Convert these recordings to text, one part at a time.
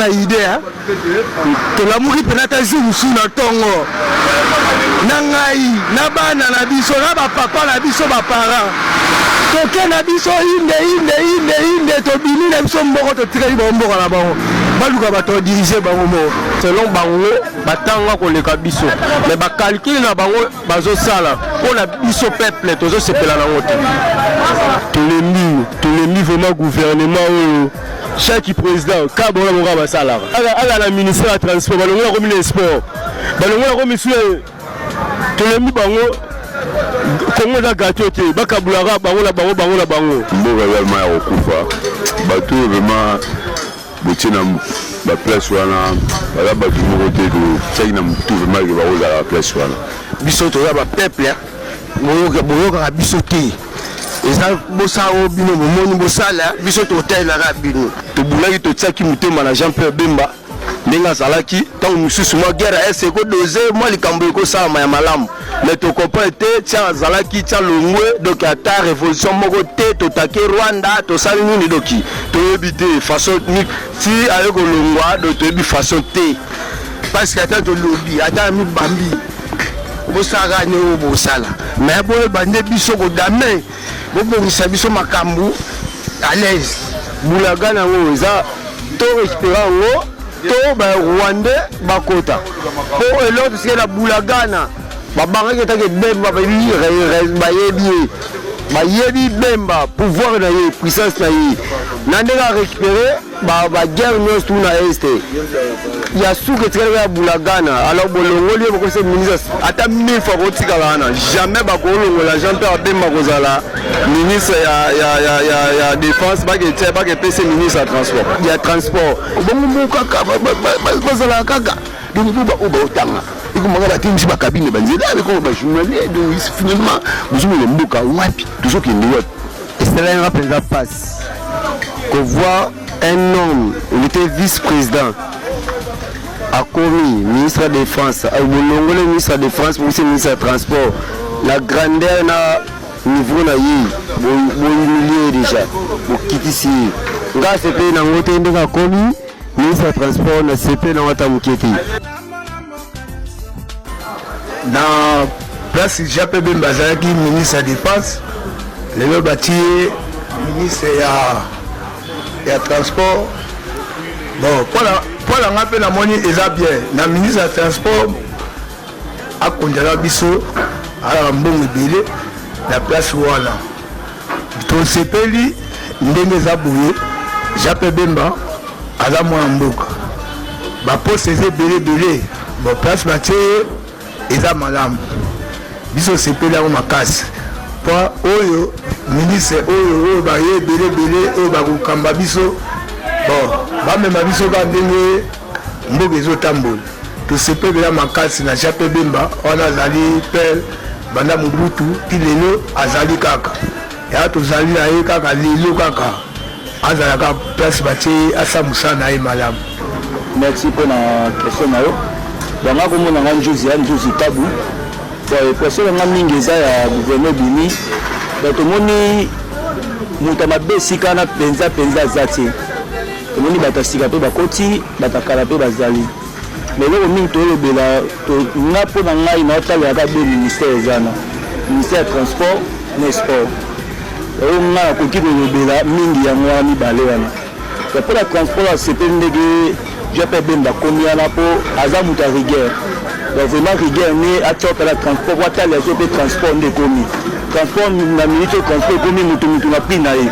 na idée hein to la muri penata jour suna tongo na ngai na bana na biso na ba papa na biso ba parents to ke na biso inde to bini na biso mboko to tireli ba mboko na bango baluka ba to diriger bango mo selon bango batanga ko leka biso mais ba calcul na bango bazo sala pour la biso peuple to zo sepela na ngote to les mis vraiment gouvernement chaque président kabona mo ba sala ala la ministère de transport balongo comme le sport balongo comme monsieur to les mis bango Congo da gâteau te bakabulaka bango na bango mboka vraiment ya kokufa bato vraiment botina ba place wana bala bato moko te do tsaki na mutu vraiment ke bakoza la place wana biso to ya ba peuple boyoka biso te eza bosao bino momoni bosala biso to tela ka bino to bulaki to tsaki mutema na Jean-Pierre Bemba ndenge azalaki ntango mosusu mwa guerre ese kodose mwa likambo ekosala ya malamu mais to comprend te tia azalaki tia longwe donc ata révolution moko te totake Rwanda tosali nini doki toyebi te façon si ayo kolongwa do toyebi façon te parce que ata tolobi ata mibambi bosaka ne o bosala mais boye bande biso kodame bobongisa biso makambu à l'aise bulagana ngo eza to espérant to ba Rwanda bakota po eloko c'est la bulagana babanga ke take Bemba bayebi Bemba pouvoir na ye puissance na ye nandeka récupérer ba guerre nyos tout na est ya souke tsela ya bulagana alors bolongoli boko se ministre ata 1000 fois kotika bana jamais ba kolongola Jean-Pierre Bemba kozala ministre ya défense ba ke PC ministre ya transport bongo kaka bazala kaka donc ba otanga ikumanga timisi ba cabine banzela avec ba journalier donc finalement nous sommes le mboka wapi toujours qui est c'est là un président passe qu'on voit un homme, il était vice-président a commis ministre de la Défense, le ministre de la Défense, le ministre de Transport, la grandeur na niveau na yi, bon déjà, pour quitter ici. Grâce à pays na ngote ndeka commis ministre de Transport na CP na wata muketi. Dans place Jean-Pierre Bemba qui ministre de la Défense, le bâti ministre ya transport. Bon, pour la ngape na moni eza bien. Na ministre de transport a kondala biso ala mbongo ebele na place wana. To sepeli ndenge za boye Jean-Pierre Bemba aza mwa mboka. Ba poste eze belé. Bon place batie eza malamu. Biso sepeli ya makasi. Pour oyo ministre oyo ba ye belé oyo ba kokamba biso. Bon, bamema biso ka ndenge mboka ezotambola tosepela makasi na Jean-Pierre Bemba wana azali père banda Mobutu ti lelo azali kaka ya tozali na ye kaka lelo kaka azalaka place batie asamusa na ye malamu. Merci pour la question na yo banga komona nga njuzi tabu bon question nga mingi eza ya gouvernement bini bato moni muta mabesi kana penza zati tomoni batasika pe bakoti batakala pe bazali mais lelo mingi tolobela to nga po na ngai na otala ya be ministère ezana ministère de transport na sport nga koki kolobela mingi ya ngwa mibale wana pour la transport c'est ndenge Jean-Pierre Bemba komi wana po aza muta rigueur donc vraiment rigueur ne atoka la transport watala zo pe transport ndekomi transport na minute transport komi mutu na pina ye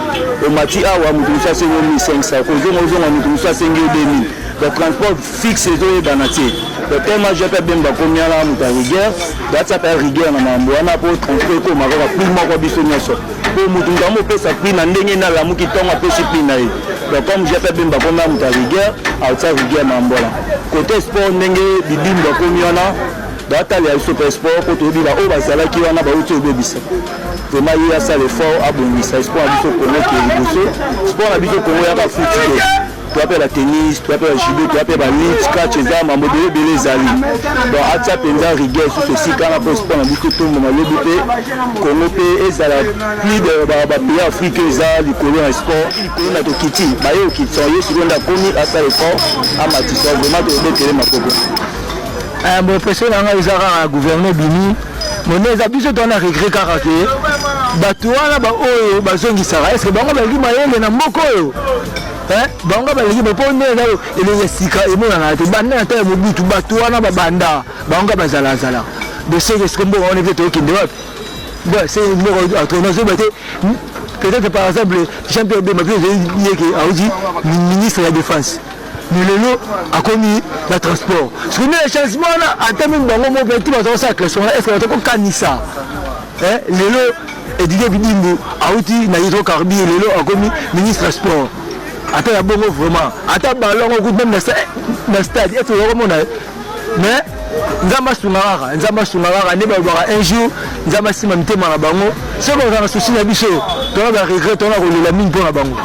o mati awa mutu sa sengo 1500 ko zongo mutu sa sengo 2000 donc transport fixe zo e banati donc tellement Jean-Pierre Bemba komi ala muta rigueur data pa rigueur na mambo wana po transport ko mako plus moko biso nyoso po mutu ngamo pesa pina ndenge na la muki tonga pesa pina ye donc comme Jean-Pierre Bemba komi muta rigueur a ta rigueur mambola côté sport ndenge bibimba komi wana data le super sport ko to bila o bazala ki wana ba uti obebisa vraiment il y a ça l'effort à bonisa sport biso kono ki liboso sport na biso kono ya ka football tu appelles la tennis, tu appelles la judo, tu appelles la lutte, catch, ça, ma modèle belé zali. Donc à ça penza rigueur sur ceci quand on peut se prendre un bouquet tout le monde Congo et ça la plus de pays africains ça les colons en sport, les colons na to kiti, ba yo kiti so yo sur la commis à ça effort à matissa vraiment de déterrer ma coco. Mon président nga izara gouvernement bini moneza biso tona regret karaté bato wana ba oyo bazongisaka est-ce que bango balingi mayele na moko oyo bango balingi bapone nayo elenge sika emonana te banda na tayo mobutu bato wana babanda bango bazalazala de ce que ce qu'on on est peut-être okende wapi bon c'est moko autonomie bate peut-être par exemple champion de mapio yeke audi ministre de la défense mais lelo a commis la transport ce que les changements là en termes bango mo petit bato ça question est-ce que bato kanisa lelo Edidier Bidimbo auti na hydro carbi lelo a commis ministre des sports ata ya bongo vraiment ata ballon au même na stade et vraiment mais nzamba sungara ne ba un jour nzamba sima mitema na bango ce qu'on a souci na biso to ba regret to na ko la mine pour na bango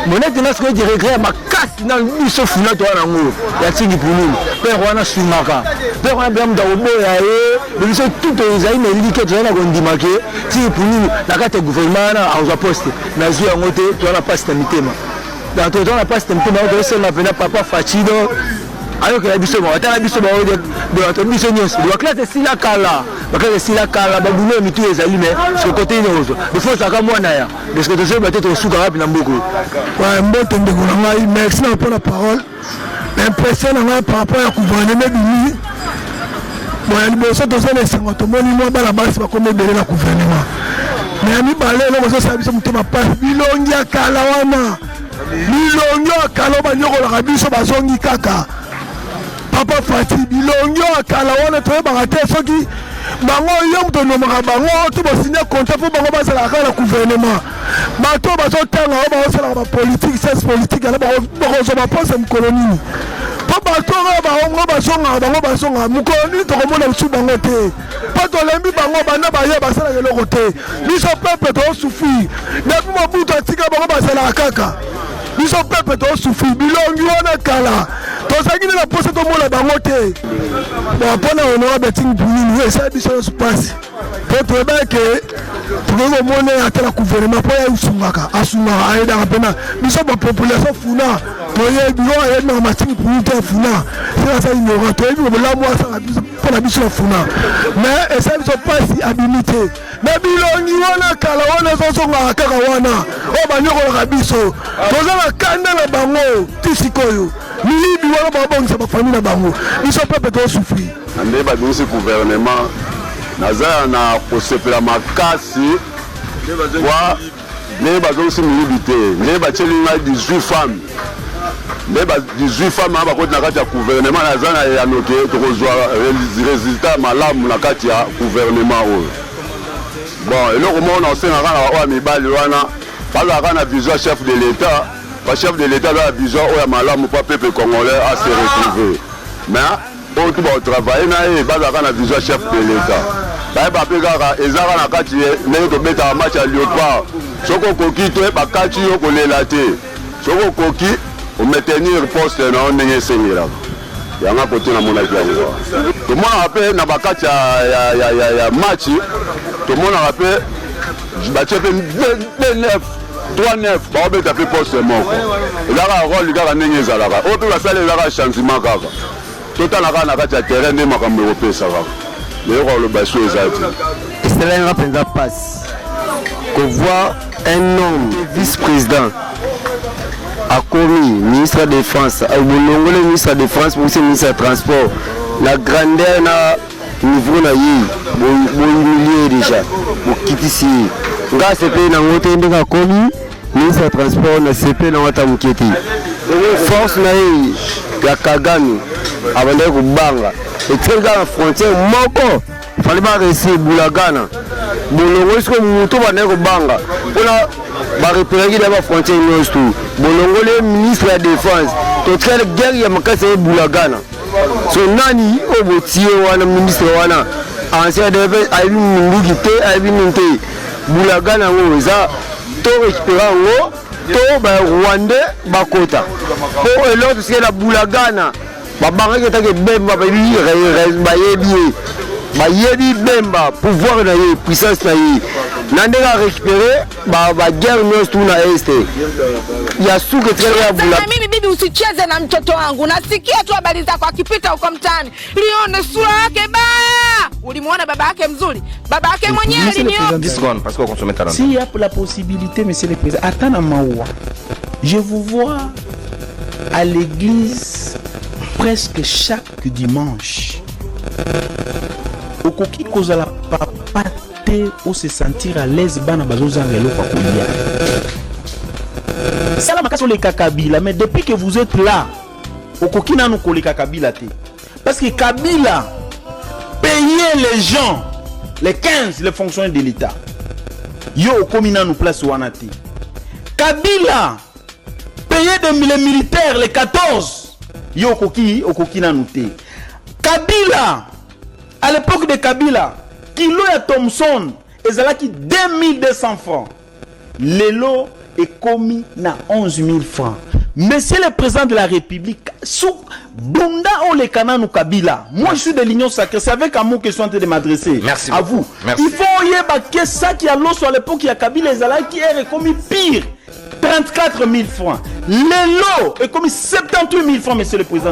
monete na ce que dire regret ma casse na biso funa to na ngolo ya tingi pululu pe wana sungaka pe wana bam da oboya e biso tout ezali na liki to na ko ndimake tingi pululu na kate gouvernement na a poste na zui yango te to na passe na mitema dans tout on a pas système comment on se l'appelle papa Fachido alors que la biso ba ta la biso ba de la biso nyos de la classe si la kala ba classe si la kala ba bulo mitu ezali mais ce côté rose il faut ça comme mwana ya parce que tu sais ba te suka rapi na mboko ouais mbote ndeko na ngai merci na pour la parole l'impression na ngai par rapport à gouvernement bini bon ya liboso to sala sengo to moni mo ba la base ba comme belé na gouvernement mais ami balé no so sa biso mutema passe bilongi ya kala wana bilongi akala banyokolaka biso bazongi kaka papa Fati bilongi akala wana toyebaka te soki bango yo moto onomaka bango to bosigne contrat mpo bango bazalaka na gouvernement bato bazotanga o baosalaka bapolitique sese politique ala bakozwa baposa mokolo nini mpo bato oyo bango bazongaka mokolo nini tokomona bisu bango te mpo tolembi bango banda baye basalaka eloko te biso pepe toosufrir depuis mobutu atika bango bazalaka kaka biso pepe toosufrir bilongi wana kala tozalaki nde na posa tomona bango te bon mpona honorable ting punini esala biso nyonso mpasi mpo toyebake tokoki komona ata na gouvernement mpo asungaka ayedaka mpena biso bapopulation funa toyebi oyo ayebinaka matingi punini te ya funa seka sa ignorant toyebi bolamu asala biso mpona biso ya funa mais esala biso mpasi abimi te na bilongi wana kala wana ezozongaka kaka wana oyo banyokolaka biso toza na kanda na bango ti sikoyo milibi wana babongisa bafamille na bango biso pepe tosufrir nde babimisi gouvernement naza na kosepela makasi kwa nde bazongisi milibi te nde batieli ngai 18 femmes nde 18 femmes bakoti na kati ya gouvernement naza na yanoke tokozwa résultat malamu na kati ya gouvernement oyo bon eloko moko na osengaka na oyo ya mibali wana bazalaka na vision chef de l'état chef de l'état la vision oyo malamu pa peuple congolais à se retrouver mais oyo tu baotravaille na ye bazalaka na vision chef de l'état bayeba mpe kaka ezaka na kati ndenge tobetaka match ya léopard soki okoki toyeba kati yo kolela te soki okoki omaintenir poste na yo ndenge esengelaka yanga kote na monaki yango tomonaka mpe na bakati ya match tomonaka mpe batie mpe 3-9 baobeta mpe poste moko ezaka role kaka ndenge ezalaka oyo mpe basala ezaka changement kaka totala kaka na kati ya terrain nde makambo ekopesa kaka leyoko aloba so eza te eselanga mpenza mpasi kovoir un homme vice-président akomi ministre de défense bolongole ministre de défense mosi ministre ya transport na grandeur na niveau na ye bohumilie déjà bokitisi ye nga sepe nango te ndenge akomi ministre ya transport na sepe nango ata moke te force na ye ya kagame abandaki kobanga etikali kaka na frontière moko fali baresi bulagana bolongo siko moto bandaki kobanga mpona barepelaki na bafrontière nyonso tu bolongole ministre ya défense totikali guerre ya makasi ya bulagana so nani oyo botie wana ministre wana ancien defense ayebi minduki te ayebi nini te bulagana yango eza to récupéra yango to ba Rwandais bakota po eloko c'est la boulagana babanga ketake bemba bayebi bemba pouvoir na ye puissance na ye nandeka récupérer ba guerre nyos tu na este ya suke tele ya bula. Mimi bibi, usicheze na mtoto wangu, nasikia tu habari zako akipita huko mtaani, lione sura yake baya. Ulimuona baba yake mzuri? Baba yake mwenyewe aliniona. 10 secondes parce qu'on consomme talent. S'il y a la possibilité, monsieur le président, attends Maoua. Je vous vois à l'église presque chaque dimanche. Okoki kozala papa te ou se sentir à l'aise bana bazoza ngelo kwa kulia. Sala makasi le Kabila, mais depuis que vous êtes là, okoki nanu koleka Kabila te. Parce que Kabila payait les gens, les 15 les fonctionnaires de l'État. Yo okomi nanu place wana te. Kabila payait les militaires les 14. Yo okoki nanu te. Kabila, à l'époque de Kabila, kilo ya Thomson ezalaki 2200 francs. Lelo est commis na 11 000 francs. Monsieur le président de la République, sous Bunda ou les Kananu Kabila, moi je suis de l'Union Sacrée, c'est avec amour que je suis en train de m'adresser. Merci à beaucoup. vous. Merci. Il faut y que ça qui a l'eau sur l'époque, il y a Kabila qui est commis pire. 34 000 francs. Lelo est commis 78 000 francs, monsieur le président.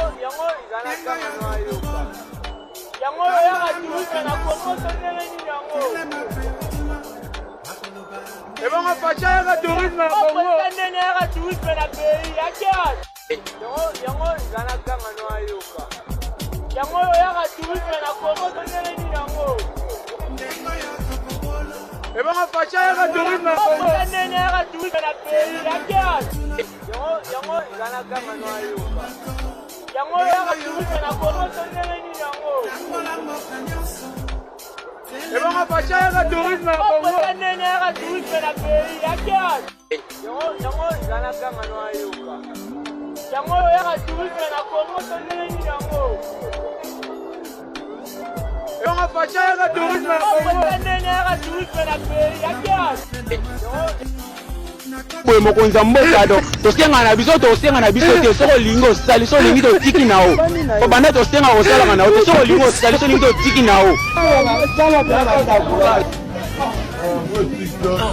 Boye mokonza mboka do tosenga na biso te soko lingo sali so lingi to tiki nao po banda tosenga osala na o soko lingo sali so lingi to tiki nao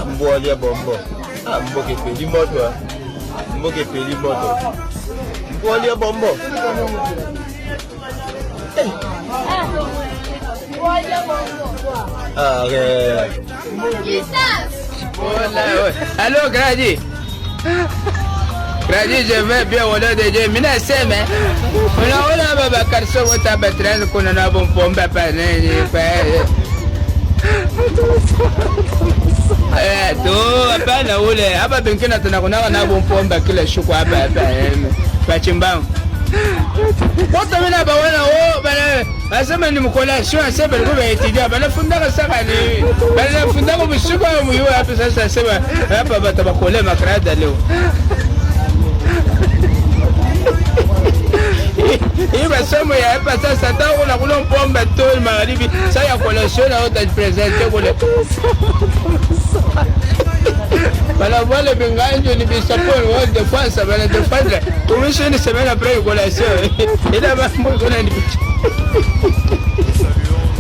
Mbolia bombo. Mboke peli moto. Mboke peli moto. Mbolia bombo. Ah, allô, Grady. Grady, je vais bien au nom de Dieu. Mina seme. On a baba karso wata batran kuna na bon pomba panene. To hapana ule. Hapa bengine tunakuna na bon pomba kila shuku hapa. Pachimbangu. Wata mina bawana bana asema ni mkolation asema ni kwa etidia bana funda saka ni bana funda kwa mshuko mu hiyo hapa sasa asema hapa batabakole makrada leo. Hii masomo ya hapa sasa tangu na kula mpomba tu magharibi sasa ya kolation na uta presenter kule. Bana wale benganjo ni bisaponi wa defense bana defendre commission semaine après collation ila mambo kuna ni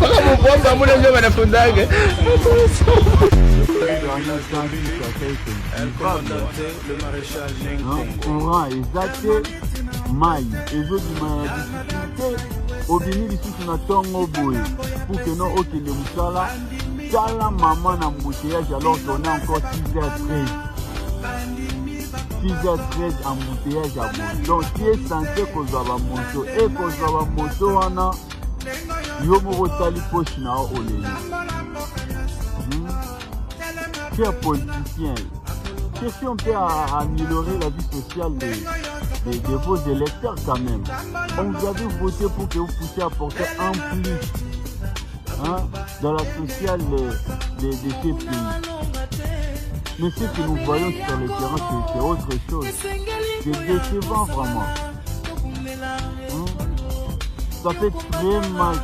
kama mpomba mule ndio wanafundaga courant exacte mai ezodima ya difficulté obini lisusu na ntongo boye pour que no okende mosala tala mama na embouteillage alors qu'on est encore 6h13 embouteillage à boye donc qui est censé kozwa bamoto e kozwa bamoto wana yo moko tali poche na o oleli chers politiciens, question peut améliorer la vie sociale de vos électeurs quand même. On vous avait voté pour que vous puissiez apporter un plus dans la sociale de ces pays. Mais ce que nous voyons sur le terrain, c'est autre chose. C'est décevant vraiment. Ça fait très mal.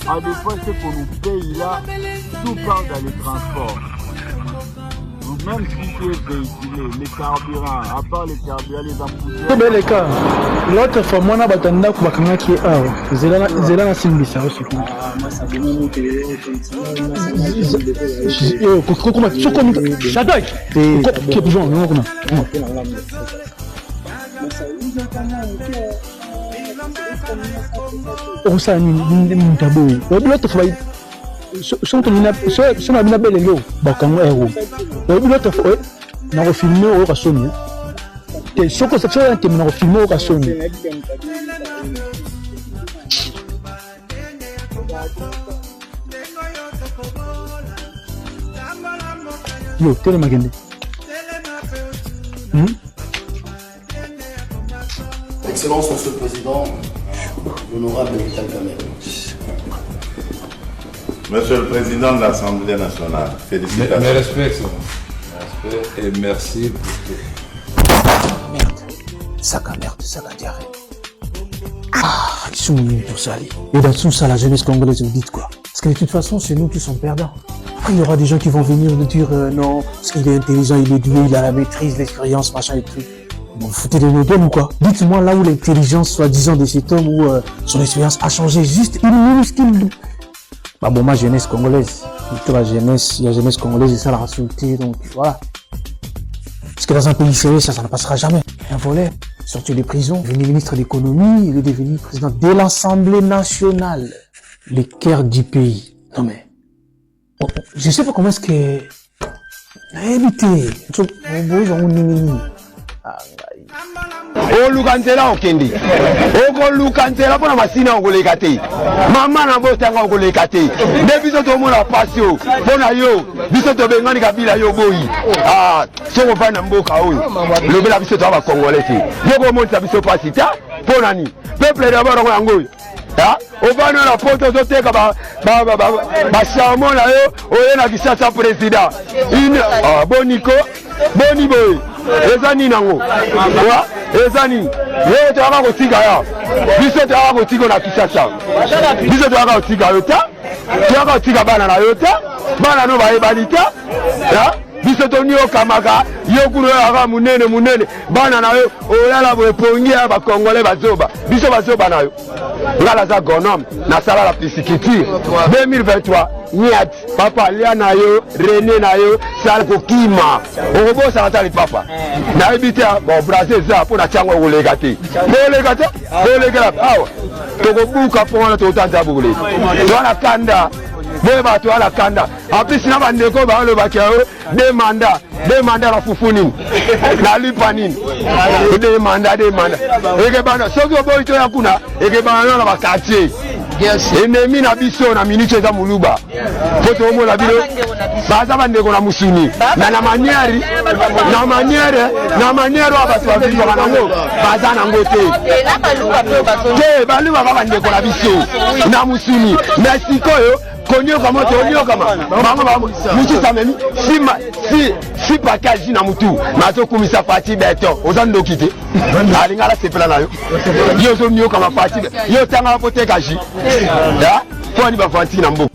À des fois, ce qu'on nous paye là, tout part dans les transports. même si tu es véhiculé, les carburants, à part les carburants, les embouteillages. C'est les cas. L'autre fois, moi, je suis allé qui est Zéla Simbisa aussi. Yo, tell me again. Excellence, Monsieur le Président, l'honorable Vital Kamerhe. Monsieur le Président de l'Assemblée nationale, félicitations. Mes respects, mes respects et merci pour tout. Merde, sac à diarrhée. Ils sont venus pour ça, allez. Et dans tout ça, la jeunesse congolaise, vous dites quoi? Parce que de toute façon, c'est nous qui sommes perdants. Après, il y aura des gens qui vont venir nous dire non, parce qu'il est intelligent, il est doué, il a la maîtrise, l'expérience, machin et tout. Vous foutez de nos gueules ou quoi? Dites-moi là où l'intelligence, soi-disant, de cet homme, où son expérience a changé juste une minuscule. Bah bon, ma jeunesse congolaise, la jeunesse congolaise, c'est ça la rationalité, donc voilà. Parce que dans un pays sérieux, ça ne passera jamais. Un volet, sorti de prison, devenu ministre de l'économie, il est devenu président de l'Assemblée nationale. L'équerre du pays. Non mais, je sais pas comment est-ce que... Évitez. Olukantela okendi okolukantela mpona masina okoleka te mama na botanga okoleka te nde biso tomona pasi o mpona yo biso tobengani kabila yo boyi soko mpa na mboka oyo lobela biso toa bakongole te yokomonisa biso pasi ta mpona ni peuple dabarongo yango oyo ovani na poto ozoteka bachamo na yo oye na kisasa président boniko boni boye eza nini nango eza nini yo toyaka kotika ya biso toyaka kotika na kisasa biso toyaka kotika yo ta toyaka kotika bana na yo ta bana no bayebani ta biso toniokamaka yo kuna oyaka munene bana na yo olala boye pongi ya bakongole bazoba biso bazoba na yo nga naza gonome nasala la pisciculture 2023 niat papa lia na yo rene na yo sala kokima okobosana ta lipapa nayebi te bon brase eza mpo na tiango okoleka te koleka te kolekela awa tokobuka mpo wana totanta bokole towana kanda boye bato ala kanda apesi na bandeko balobaki yayo de manda na fufu nini na lipa nini de manda ekebana soki oboyi toya kuna ekebana na bakartier ennemi na biso na minute eza moluba po tomona bino baza bandeko na musuni na maniere oyo bato bavivaka nango baza nango te balubaka bandeko na biso na musuni mais sikoyo konyokama tonyokama bango mukisamemi si pakaji na mutu nazokumisa fati beto oza ndoki te alinga alasepela na yo yo ozonyokama fati yo otangaka po tekaji foni bafantiki na mboka